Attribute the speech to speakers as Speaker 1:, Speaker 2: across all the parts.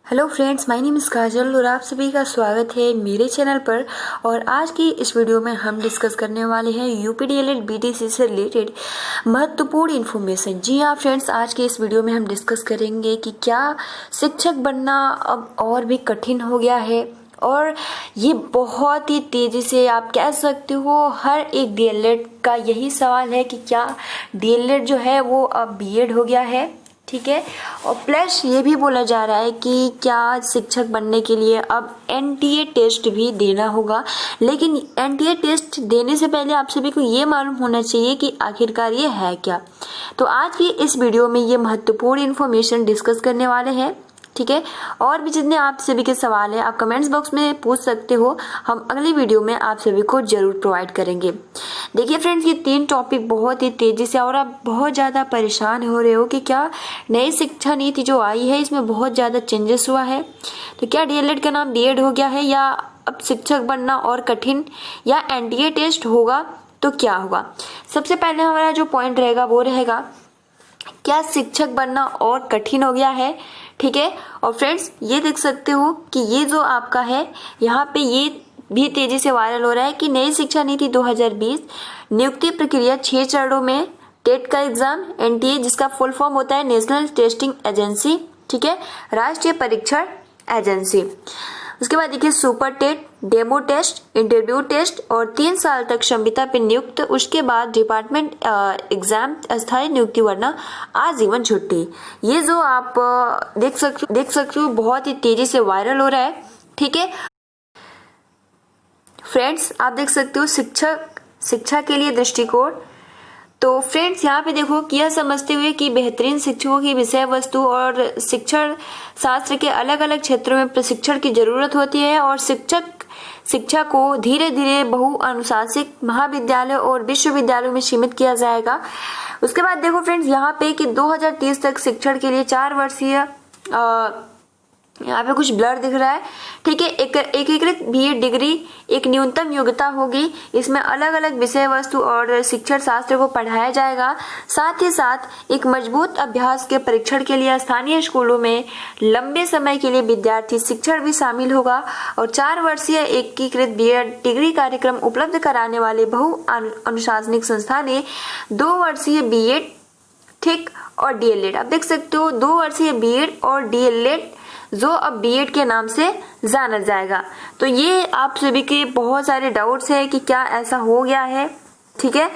Speaker 1: Hello friends, my name is Kajal और आप सभी का स्वागत है मेरे चैनल पर। और आज की इस वीडियो में हम डिस्कस करने वाले हैं यूपी डीएलएड बीटीसी से रिलेटेड महत्वपूर्ण इन्फॉर्मेशन। जी हाँ फ्रेंड्स, आज के इस वीडियो में हम डिस्कस करेंगे कि क्या शिक्षक बनना अब और भी कठिन हो गया है। और ये बहुत ही तेज़ी से आप कह सकते हो हर एक डीएलएड का यही सवाल है कि क्या डीएलएड जो है वो अब बीएड हो गया है। ठीक है, और प्लस ये भी बोला जा रहा है कि क्या शिक्षक बनने के लिए अब एनटीए टेस्ट भी देना होगा। लेकिन एनटीए टेस्ट देने से पहले आप सभी को ये मालूम होना चाहिए कि आखिरकार ये है क्या। तो आज की इस वीडियो में ये महत्वपूर्ण इन्फॉर्मेशन डिस्कस करने वाले हैं। ठीक है, और भी जितने आप सभी के सवाल हैं आप कमेंट्स बॉक्स में पूछ सकते हो, हम अगली वीडियो में आप सभी को जरूर प्रोवाइड करेंगे। देखिए फ्रेंड्स, ये 3 टॉपिक बहुत ही तेजी से और आप बहुत ज़्यादा परेशान हो रहे हो कि क्या नई शिक्षा नीति जो आई है इसमें बहुत ज़्यादा चेंजेस हुआ है। तो क्या डीएलएड का नाम बीएड हो गया है, या अब शिक्षक बनना और कठिन, या एनटीए टेस्ट होगा तो क्या होगा। सबसे पहले हमारा जो पॉइंट रहेगा वो रहेगा क्या शिक्षक बनना और कठिन हो गया है। ठीक है, और फ्रेंड्स ये देख सकते हो कि ये जो आपका है यहाँ पे ये भी तेजी से वायरल हो रहा है कि नई शिक्षा नीति 2020 नियुक्ति प्रक्रिया 6 चरणों में टेट का एग्जाम एनटीए, जिसका फुल फॉर्म होता है नेशनल टेस्टिंग एजेंसी। ठीक है, राष्ट्रीय परीक्षण एजेंसी। उसके बाद देखिए super TET, demo test, interview test और 3 साल तक संविदा पे नियुक्त। उसके बाद डिपार्टमेंट एग्जाम, अस्थायी नियुक्ति वरना आजीवन छुट्टी। ये जो आप देख सकते हो बहुत ही तेजी से वायरल हो रहा है। ठीक है फ्रेंड्स, आप देख सकते हो शिक्षा के लिए दृष्टिकोण। तो फ्रेंड्स यहाँ पे देखो कि यह समझते हुए कि बेहतरीन शिक्षकों की विषय वस्तु और शिक्षण शास्त्र के अलग अलग क्षेत्रों में प्रशिक्षण की जरूरत होती है और शिक्षा को धीरे धीरे बहुअनुशासित महाविद्यालय और विश्वविद्यालयों में सीमित किया जाएगा। उसके बाद देखो फ्रेंड्स यहाँ पे कि 2030 तक शिक्षण के लिए 4 वर्षीय यहाँ पे कुछ ब्लर दिख रहा है। ठीक है, एकीकृत बीएड डिग्री एक न्यूनतम योग्यता होगी। इसमें अलग अलग विषय वस्तु और शिक्षण शास्त्र को पढ़ाया जाएगा। साथ ही साथ एक मजबूत अभ्यास के परीक्षण के लिए स्थानीय स्कूलों में लंबे समय के लिए विद्यार्थी शिक्षण भी शामिल होगा और 4 वर्षीय एकीकृत बीएड डिग्री कार्यक्रम उपलब्ध कराने वाले अनुशासनिक संस्था ने 2 वर्षीय बीएड ठीक और डीएलएड, आप देख सकते हो 2 वर्षीय बीएड और डीएलएड जो अब बीएड के नाम से जाना जाएगा। तो ये आप सभी के बहुत सारे डाउट्स हैं कि क्या ऐसा हो गया है। ठीक है,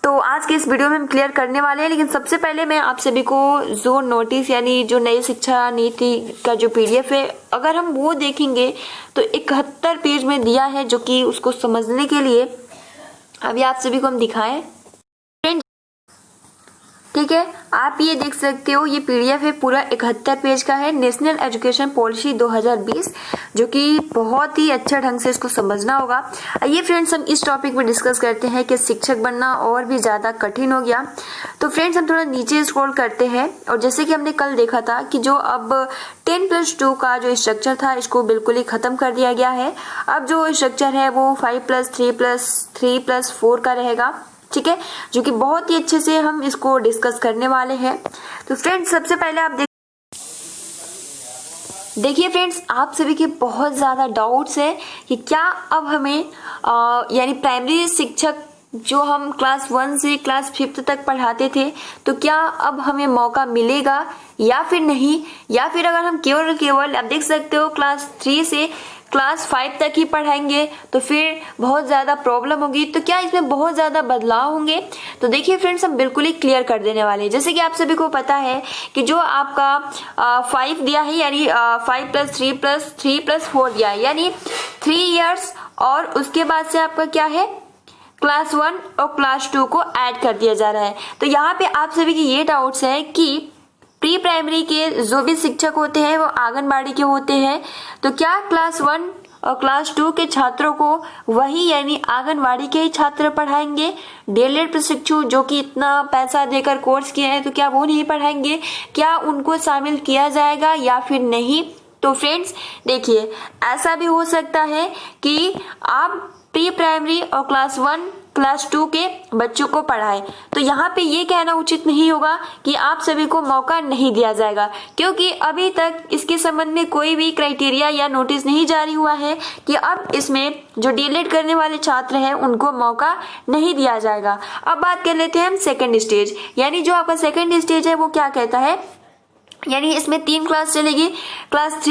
Speaker 1: तो आज के इस वीडियो में हम क्लियर करने वाले हैं। लेकिन सबसे पहले मैं आप सभी को जो नोटिस यानी जो नई शिक्षा नीति का जो पीडीएफ है, अगर हम वो देखेंगे तो 71 पेज में दिया है, जो कि उसको समझने के लिए अभी आप सभी को हम दिखाएं। ठीक है, आप ये देख सकते हो ये पीडीएफ है, पूरा 71 पेज का है, नेशनल एजुकेशन पॉलिसी 2020, जो कि बहुत ही अच्छा ढंग से इसको समझना होगा। आइए फ्रेंड्स हम इस टॉपिक में डिस्कस करते हैं कि शिक्षक बनना और भी ज्यादा कठिन हो गया। तो फ्रेंड्स हम थोड़ा नीचे स्क्रॉल करते हैं, और जैसे कि हमने कल देखा था कि जो अब 10+2 का जो स्ट्रक्चर था इसको बिल्कुल ही खत्म कर दिया गया है। अब जो स्ट्रक्चर है वो 5+3+3+4 का रहेगा। ठीक है, जो कि बहुत ही अच्छे से हम इसको डिस्कस करने वाले हैं। तो फ्रेंड्स सबसे पहले आप देखिए फ्रेंड्स, आप सभी के बहुत ज़्यादा डाउट्स है कि क्या अब हमें यानी प्राइमरी शिक्षक जो हम क्लास 1 से क्लास 5 तक पढ़ाते थे, तो क्या अब हमें मौका मिलेगा या फिर नहीं, या फिर अगर हम केवल आप देख सकते हो क्लास 3 से क्लास 5 तक ही पढ़ाएंगे तो फिर बहुत ज़्यादा प्रॉब्लम होगी। तो क्या इसमें बहुत ज़्यादा बदलाव होंगे। तो देखिए फ्रेंड्स हम बिल्कुल ही क्लियर कर देने वाले हैं। जैसे कि आप सभी को पता है कि जो आपका 5 दिया है यानी 5+3+3+4 दिया है, यानी 3 इयर्स, और उसके बाद से आपका क्या है क्लास 1 और क्लास 2 को ऐड कर दिया जा रहा है। तो यहाँ पे आप सभी की ये डाउट्स है कि प्री प्राइमरी के जो भी शिक्षक होते हैं वो आंगनबाड़ी के होते हैं, तो क्या क्लास 1 और क्लास 2 के छात्रों को वही यानी आंगनबाड़ी के ही छात्र पढ़ाएंगे। डीएलएड प्रशिक्षु जो कि इतना पैसा देकर कोर्स किए हैं, तो क्या वो नहीं पढ़ाएंगे, क्या उनको शामिल किया जाएगा या फिर नहीं। तो फ्रेंड्स देखिए ऐसा भी हो सकता है कि आप प्री प्राइमरी और क्लास 1 क्लास 2 के बच्चों को पढ़ाए। तो यहाँ पे ये कहना उचित नहीं होगा कि आप सभी को मौका नहीं दिया जाएगा, क्योंकि अभी तक इसके संबंध में कोई भी क्राइटेरिया या नोटिस नहीं जारी हुआ है कि अब इसमें जो डीएलएड करने वाले छात्र हैं उनको मौका नहीं दिया जाएगा। अब बात कर लेते हैं हम सेकेंड स्टेज, यानी जो आपका सेकेंड स्टेज है वो क्या कहता है, यानी इसमें 3 क्लास चलेगी, क्लास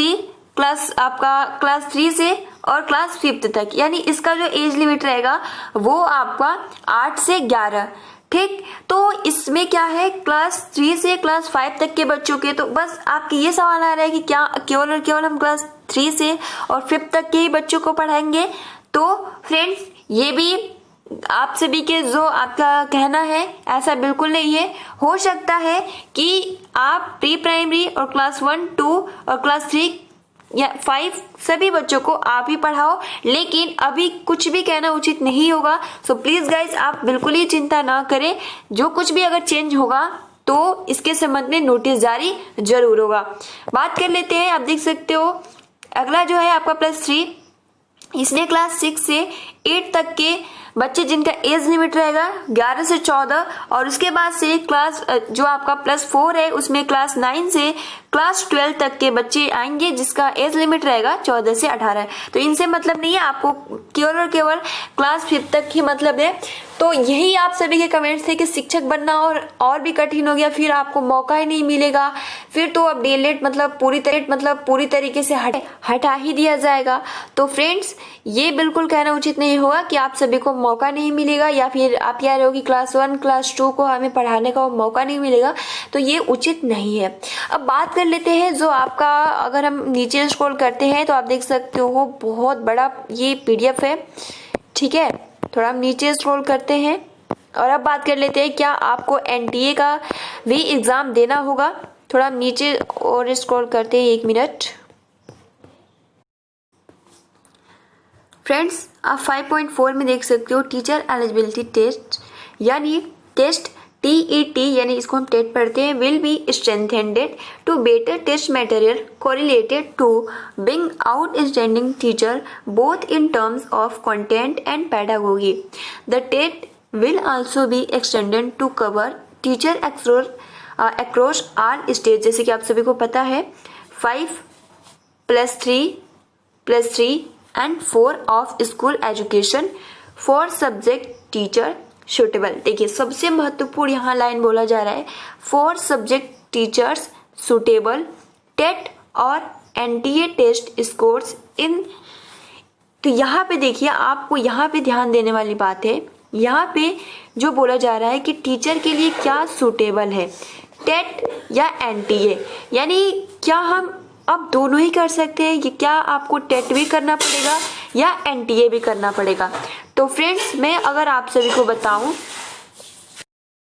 Speaker 1: 3 से और क्लास 5th तक, यानी इसका जो एज लिमिट रहेगा वो आपका 8 से 11। ठीक, तो इसमें क्या है, क्लास 3 से क्लास 5 तक के बच्चों के, तो बस आपके ये सवाल आ रहा है कि क्या केवल और केवल हम क्लास 3 से और 5th तक के ही बच्चों को पढ़ाएंगे। तो फ्रेंड्स, ये भी आप सभी के जो आपका कहना है ऐसा बिल्कुल नहीं है। हो सकता है कि आप प्री प्राइमरी और क्लास 1, 2 और क्लास 3 या 5 सभी बच्चों को आप ही पढ़ाओ, लेकिन अभी कुछ भी कहना उचित नहीं होगा। सो प्लीज गाइज, आप बिल्कुल ही चिंता ना करें, जो कुछ भी अगर चेंज होगा तो इसके संबंध में नोटिस जारी जरूर होगा। बात कर लेते हैं, आप देख सकते हो अगला जो है आपका प्लस 3, इसमें क्लास 6 से 8 तक के बच्चे जिनका एज लिमिट रहेगा 11 से 14, और उसके बाद से क्लास जो आपका प्लस 4 है उसमें क्लास 9 से क्लास 12 तक के बच्चे आएंगे जिसका एज लिमिट रहेगा 14 से 18। तो इनसे मतलब नहीं है, आपको केवल और केवल क्लास 5 तक ही मतलब है। तो यही आप सभी के कमेंट्स थे कि शिक्षक बनना और भी कठिन हो गया, फिर आपको मौका ही नहीं मिलेगा, फिर तो अब डीएलएड मतलब पूरी तरीके से हटा ही दिया जाएगा। तो फ्रेंड्स, ये बिल्कुल कहना उचित नहीं होगा कि आप सभी को मौका नहीं मिलेगा, या फिर आप कह रहे हो कि क्लास 1 क्लास 2 को हमें पढ़ाने का मौका नहीं मिलेगा, तो ये उचित नहीं है। अब बात कर लेते हैं जो आपका, अगर हम नीचे स्क्रॉल करते हैं तो आप देख सकते हो बहुत बड़ा ये पीडीएफ है। ठीक है, थोड़ा हम नीचे स्क्रॉल करते हैं और अब बात कर लेते हैं क्या आपको एनटीए का भी एग्जाम देना होगा। थोड़ा हम नीचे और स्क्रॉल करते हैं, 1 मिनट। फ्रेंड्स, आप 5.4 में देख सकते हो टीचर एलिजिबिलिटी टेस्ट, यानी टेस्ट TET, यानी इसको हम टेट पढ़ते हैं, will be strengthened to better test material correlated to being outstanding teacher both in terms of content and pedagogy. The TET will also be extended to cover teacher across all stage, जैसे कि आप सभी को पता है 5+3+3 and 4 of school education for subject teacher suitable. देखिए, सबसे महत्वपूर्ण यहाँ लाइन बोला जा रहा है, for subject teachers suitable TET और एनटीए टेस्ट स्कोर्स इन। तो यहाँ पे देखिए, आपको यहाँ पे ध्यान देने वाली बात है, यहाँ पे जो बोला जा रहा है कि टीचर के लिए क्या सुटेबल है, टेट या एनटीए, यानी क्या हम अब दोनों ही कर सकते हैं कि क्या आपको टेट भी करना पड़ेगा या एनटीए भी करना पड़ेगा। तो फ्रेंड्स, मैं अगर आप सभी को बताऊं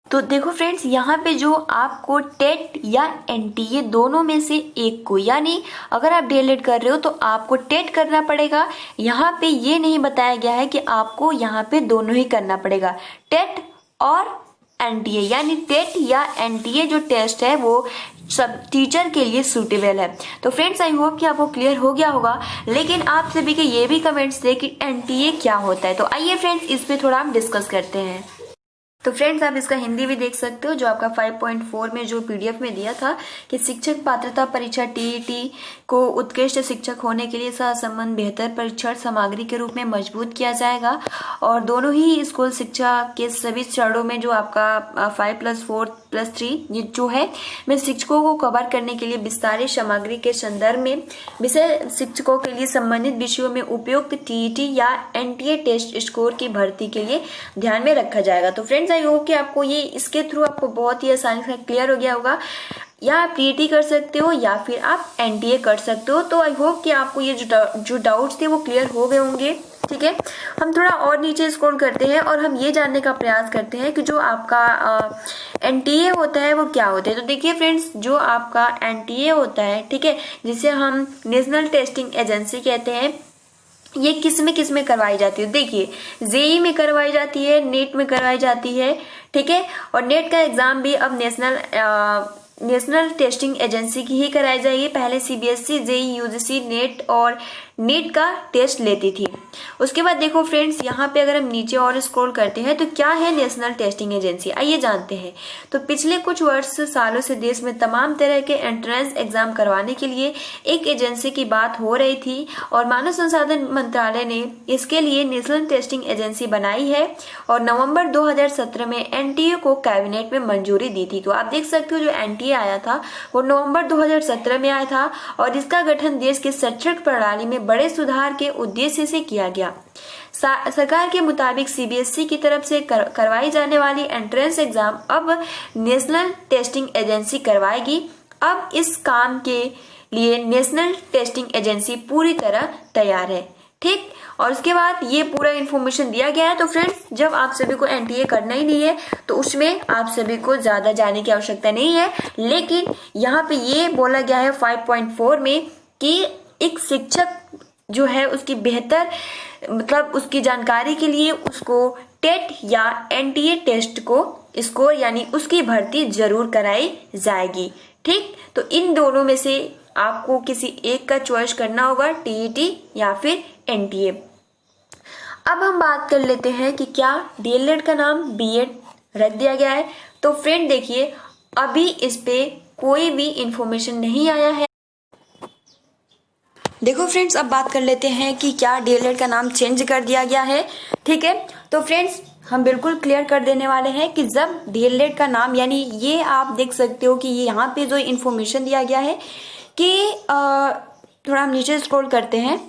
Speaker 1: तो देखो फ्रेंड्स, यहाँ पे जो आपको टेट या एनटीए दोनों में से एक को, यानी अगर आप डीएलएड कर रहे हो तो आपको टेट करना पड़ेगा। यहाँ पे ये नहीं बताया गया है कि आपको यहाँ पे दोनों ही करना पड़ेगा, टेट और एनटीए, यानी टेट या एनटीए जो टेस्ट है वो सब टीचर के लिए सूटेबल है। तो फ्रेंड्स, आई होप कि आपको क्लियर हो गया होगा, लेकिन आप सभी के ये भी कमेंट्स थे कि एनटीए क्या होता है। तो आइए फ्रेंड्स, इस पे थोड़ा हम डिस्कस करते हैं। तो फ्रेंड्स, आप इसका हिंदी भी देख सकते हो, जो आपका 5.4 में जो पीडीएफ में दिया था कि शिक्षक पात्रता परीक्षा टीईटी को उत्कृष्ट शिक्षक होने के लिए सहसंबंध बेहतर परीक्षण सामग्री के रूप में मजबूत किया जाएगा, और दोनों ही स्कूल शिक्षा के सभी चरणों में जो आपका 5+4+3 जो है मैं शिक्षकों को कवर करने के लिए विस्तारित सामग्री के संदर्भ में विषय शिक्षकों के लिए संबंधित विषयों में उपयुक्त टीईटी या एनटीए टेस्ट स्कोर की भर्ती के लिए ध्यान में रखा जाएगा। तो फ्रेंड्स, आई होप कि आपको ये इसके थ्रू आपको बहुत ही आसानी से क्लियर हो गया होगा, या आप टीईटी कर सकते हो या फिर आप एनटीए कर सकते हो। तो आई होप कि आपको ये जो डाउट्स थे वो क्लियर हो गए होंगे। ठीक है, हम थोड़ा और नीचे स्क्रॉल करते हैं और हम ये जानने का प्रयास करते हैं कि जो आपका एनटीए होता है वो क्या होता है। तो देखिए फ्रेंड्स, जो आपका एनटीए होता है, ठीक है, जिसे हम नेशनल टेस्टिंग एजेंसी कहते हैं, ये किस में करवाई जाती है। देखिए, जेई में करवाई जाती है, नेट में करवाई जाती है, ठीक है, और नेट का एग्जाम भी अब नेशनल नेशनल टेस्टिंग एजेंसी की ही कराई जाएगी। पहले सीबीएसई, जेईई, यूजीसी, नेट और नीट का टेस्ट लेती थी। उसके बाद देखो फ्रेंड्स, यहाँ पे अगर हम नीचे और स्क्रॉल करते हैं तो क्या है नेशनल टेस्टिंग एजेंसी, आइए जानते हैं। तो पिछले कुछ सालों से देश में तमाम तरह के एंट्रेंस एग्जाम करवाने के लिए एक एजेंसी की बात हो रही थी और मानव संसाधन मंत्रालय ने इसके लिए नेशनल टेस्टिंग एजेंसी बनाई है और नवंबर 2017 में एनटीए को कैबिनेट में मंजूरी दी थी। तो आप देख सकते हो जो एनटीए आया था वो नवंबर 2017 में आया था और इसका गठन देश की शैक्षिक प्रणाली में बड़े सुधार के उद्देश्य से किया गया। सरकार के मुताबिक सीबीएसई की तरफ से करवाई जाने वाली एंट्रेंस एग्जाम अब नेशनल टेस्टिंग एजेंसी करवाएगी। अब इस काम के लिए नेशनल टेस्टिंग एजेंसी पूरी तरह तैयार है, ठीक। और उसके बाद ये पूरा इन्फॉर्मेशन दिया गया है। तो फ्रेंड्स, जब आप सभी को एनटीए करना ही नहीं है तो उसमें आप सभी को ज्यादा जाने की आवश्यकता नहीं है, लेकिन यहाँ पे ये बोला गया है 5.4 में कि एक शिक्षक जो है उसकी बेहतर मतलब उसकी जानकारी के लिए उसको टेट या एनटीए टेस्ट को स्कोर यानी उसकी भर्ती जरूर कराई जाएगी, ठीक। तो इन दोनों में से आपको किसी एक का चॉइस करना होगा, टीईटी या फिर एनटीए। अब हम बात कर लेते हैं कि क्या डीएलएड का नाम बीएड रख दिया गया है। तो फ्रेंड देखिए, अभी इस पे कोई भी इंफॉर्मेशन नहीं आया है। देखो फ्रेंड्स, अब बात कर लेते हैं कि क्या डीएलएड का नाम चेंज कर दिया गया है, ठीक है। तो फ्रेंड्स, हम बिल्कुल क्लियर कर देने वाले हैं कि जब डीएलएड का नाम, यानी ये आप देख सकते हो कि ये यहाँ पे जो इन्फॉर्मेशन दिया गया है कि थोड़ा हम नीचे स्क्रॉल करते हैं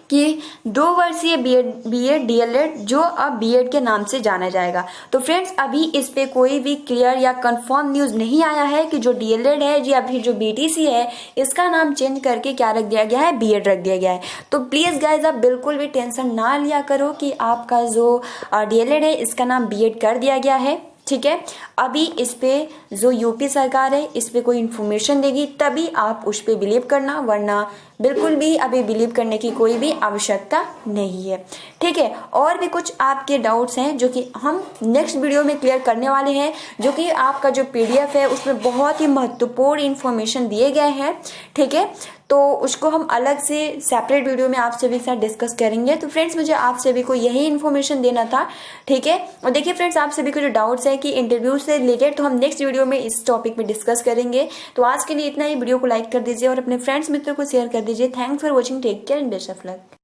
Speaker 1: कि 2 वर्षीय बीएड डीएलएड जो अब बीएड के नाम से जाना जाएगा। तो फ्रेंड्स, अभी इस पे कोई भी क्लियर या कंफर्म न्यूज नहीं आया है कि जो डीएलएड है या फिर जो बीटीसी है इसका नाम चेंज करके क्या रख दिया गया है, बीएड रख दिया गया है। तो प्लीज गाइज, आप बिल्कुल भी टेंशन ना लिया करो कि आपका जो डीएलएड है इसका नाम बीएड कर दिया गया है, ठीक है। अभी इस पे जो यूपी सरकार है इस पे कोई इन्फॉर्मेशन देगी तभी आप उस पे बिलीव करना, वरना बिल्कुल भी अभी बिलीव करने की कोई भी आवश्यकता नहीं है, ठीक है। और भी कुछ आपके डाउट्स हैं जो कि हम नेक्स्ट वीडियो में क्लियर करने वाले हैं, जो कि आपका जो पीडीएफ है उसमें बहुत ही महत्वपूर्ण इन्फॉर्मेशन दिए गए हैं, ठीक है। तो उसको हम अलग से सेपरेट वीडियो में आप सभी के साथ डिस्कस करेंगे। तो फ्रेंड्स, मुझे आप सभी को यही इन्फॉर्मेशन देना था, ठीक है। और देखिए फ्रेंड्स, आप सभी को जो डाउट्स है कि इंटरव्यू से रिलेटेड, तो हम नेक्स्ट वीडियो में इस टॉपिक में डिस्कस करेंगे। तो आज के लिए इतना ही। वीडियो को लाइक कर दीजिए और अपने फ्रेंड्स मित्रों को शेयर कर दीजिए। Thanks for watching, take care and best of luck.